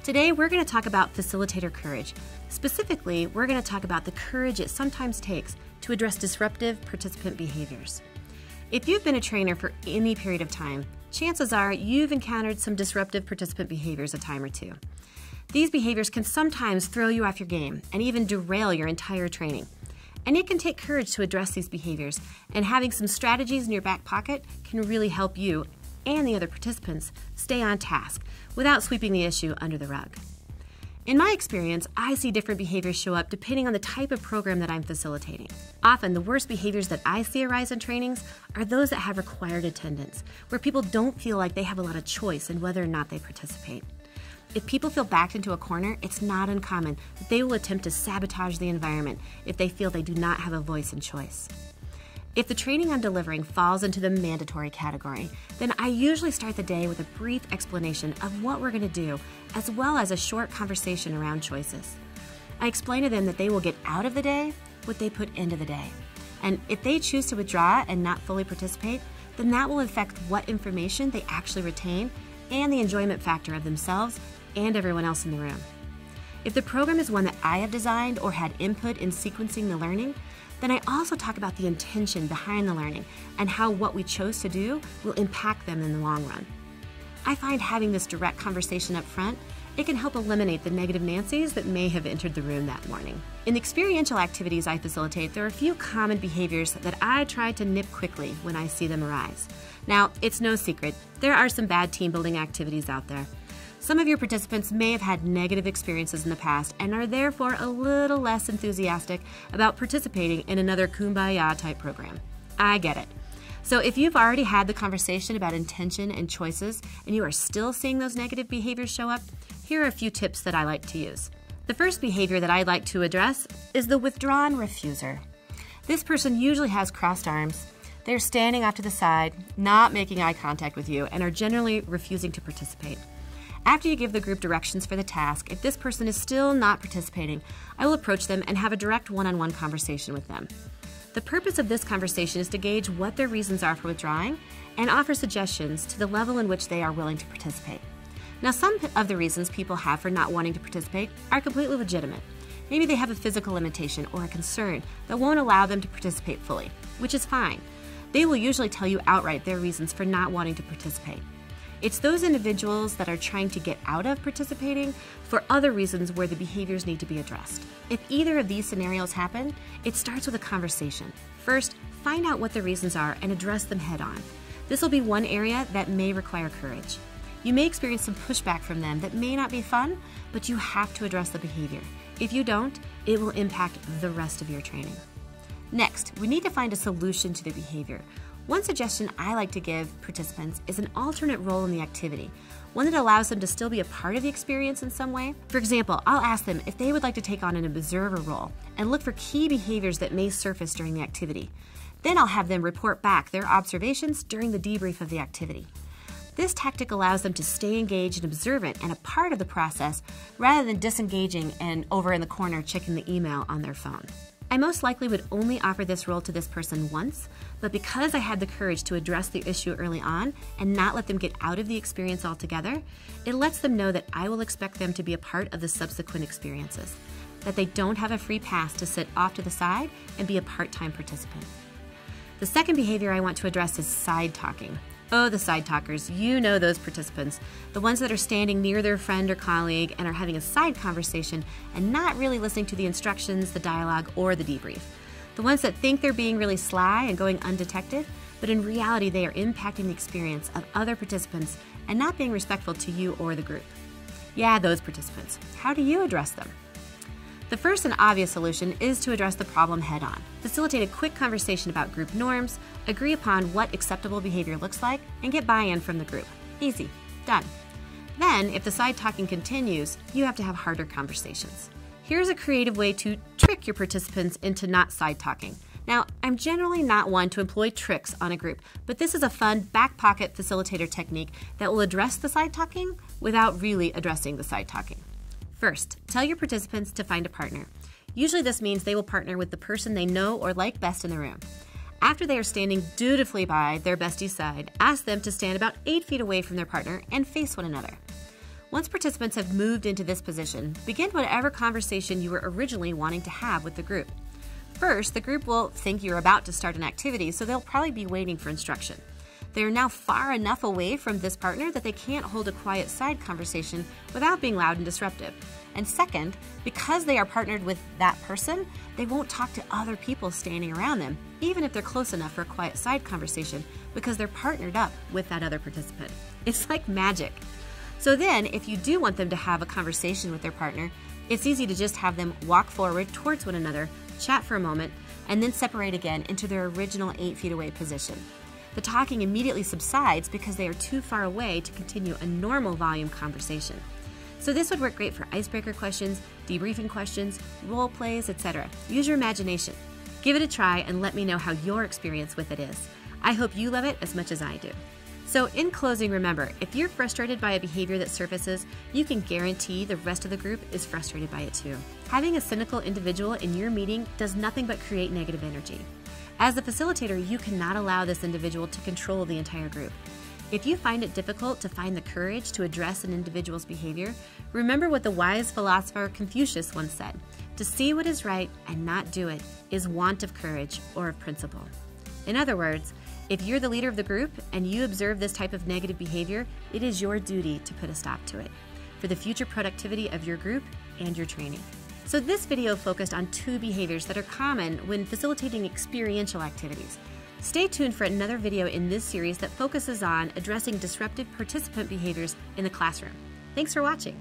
Today, we're going to talk about Facilitator Courage. Specifically, we're going to talk about the courage it sometimes takes to address disruptive participant behaviors. If you've been a trainer for any period of time, chances are you've encountered some disruptive participant behaviors a time or two. These behaviors can sometimes throw you off your game and even derail your entire training. And it can take courage to address these behaviors, and having some strategies in your back pocket can really help you and the other participants stay on task without sweeping the issue under the rug. In my experience, I see different behaviors show up depending on the type of program that I'm facilitating. Often, the worst behaviors that I see arise in trainings are those that have required attendance, where people don't feel like they have a lot of choice in whether or not they participate. If people feel backed into a corner, it's not uncommon that they will attempt to sabotage the environment if they feel they do not have a voice and choice. If the training I'm delivering falls into the mandatory category, then I usually start the day with a brief explanation of what we're going to do, as well as a short conversation around choices. I explain to them that they will get out of the day what they put into the day. And if they choose to withdraw and not fully participate, then that will affect what information they actually retain and the enjoyment factor of themselves and everyone else in the room. If the program is one that I have designed or had input in sequencing the learning, then I also talk about the intention behind the learning and how what we chose to do will impact them in the long run. I find having this direct conversation up front, it can help eliminate the negative Nancys that may have entered the room that morning. In the experiential activities I facilitate, there are a few common behaviors that I try to nip quickly when I see them arise. Now, it's no secret, there are some bad team building activities out there. Some of your participants may have had negative experiences in the past and are therefore a little less enthusiastic about participating in another kumbaya type program. I get it. So if you've already had the conversation about intention and choices and you are still seeing those negative behaviors show up, here are a few tips that I like to use. The first behavior that I'd like to address is the withdrawn refuser. This person usually has crossed arms. They're standing off to the side, not making eye contact with you, and are generally refusing to participate. After you give the group directions for the task, if this person is still not participating, I will approach them and have a direct one-on-one conversation with them. The purpose of this conversation is to gauge what their reasons are for withdrawing and offer suggestions to the level in which they are willing to participate. Now, some of the reasons people have for not wanting to participate are completely legitimate. Maybe they have a physical limitation or a concern that won't allow them to participate fully, which is fine. They will usually tell you outright their reasons for not wanting to participate. It's those individuals that are trying to get out of participating for other reasons where the behaviors need to be addressed. If either of these scenarios happen, it starts with a conversation. First, find out what the reasons are and address them head on. This will be one area that may require courage. You may experience some pushback from them that may not be fun, but you have to address the behavior. If you don't, it will impact the rest of your training. Next, we need to find a solution to the behavior. One suggestion I like to give participants is an alternate role in the activity, one that allows them to still be a part of the experience in some way. For example, I'll ask them if they would like to take on an observer role and look for key behaviors that may surface during the activity. Then I'll have them report back their observations during the debrief of the activity. This tactic allows them to stay engaged and observant and a part of the process rather than disengaging and over in the corner checking the email on their phone. I most likely would only offer this role to this person once, but because I had the courage to address the issue early on and not let them get out of the experience altogether, it lets them know that I will expect them to be a part of the subsequent experiences, that they don't have a free pass to sit off to the side and be a part-time participant. The second behavior I want to address is side talking. Oh, the side talkers, you know those participants, the ones that are standing near their friend or colleague and are having a side conversation and not really listening to the instructions, the dialogue, or the debrief. The ones that think they're being really sly and going undetected, but in reality they are impacting the experience of other participants and not being respectful to you or the group. Yeah, those participants. How do you address them? The first and obvious solution is to address the problem head-on. Facilitate a quick conversation about group norms, agree upon what acceptable behavior looks like, and get buy-in from the group. Easy. Done. Then, if the side talking continues, you have to have harder conversations. Here's a creative way to trick your participants into not side talking. Now, I'm generally not one to employ tricks on a group, but this is a fun back pocket facilitator technique that will address the side talking without really addressing the side talking. First, tell your participants to find a partner. Usually this means they will partner with the person they know or like best in the room. After they are standing dutifully by their bestie's side, ask them to stand about 8 feet away from their partner and face one another. Once participants have moved into this position, begin whatever conversation you were originally wanting to have with the group. First, the group will think you're about to start an activity, so they'll probably be waiting for instruction. They are now far enough away from this partner that they can't hold a quiet side conversation without being loud and disruptive. And second, because they are partnered with that person, they won't talk to other people standing around them, even if they're close enough for a quiet side conversation, because they're partnered up with that other participant. It's like magic. So then, if you do want them to have a conversation with their partner, it's easy to just have them walk forward towards one another, chat for a moment, and then separate again into their original 8 feet away position. The talking immediately subsides because they are too far away to continue a normal volume conversation. So this would work great for icebreaker questions, debriefing questions, role plays, etc. Use your imagination. Give it a try and let me know how your experience with it is. I hope you love it as much as I do. So in closing, remember, if you're frustrated by a behavior that surfaces, you can guarantee the rest of the group is frustrated by it too. Having a cynical individual in your meeting does nothing but create negative energy. As the facilitator, you cannot allow this individual to control the entire group. If you find it difficult to find the courage to address an individual's behavior, remember what the wise philosopher Confucius once said: to see what is right and not do it is want of courage or of principle. In other words, if you're the leader of the group and you observe this type of negative behavior, it is your duty to put a stop to it for the future productivity of your group and your training. So this video focused on 2 behaviors that are common when facilitating experiential activities. Stay tuned for another video in this series that focuses on addressing disruptive participant behaviors in the classroom. Thanks for watching.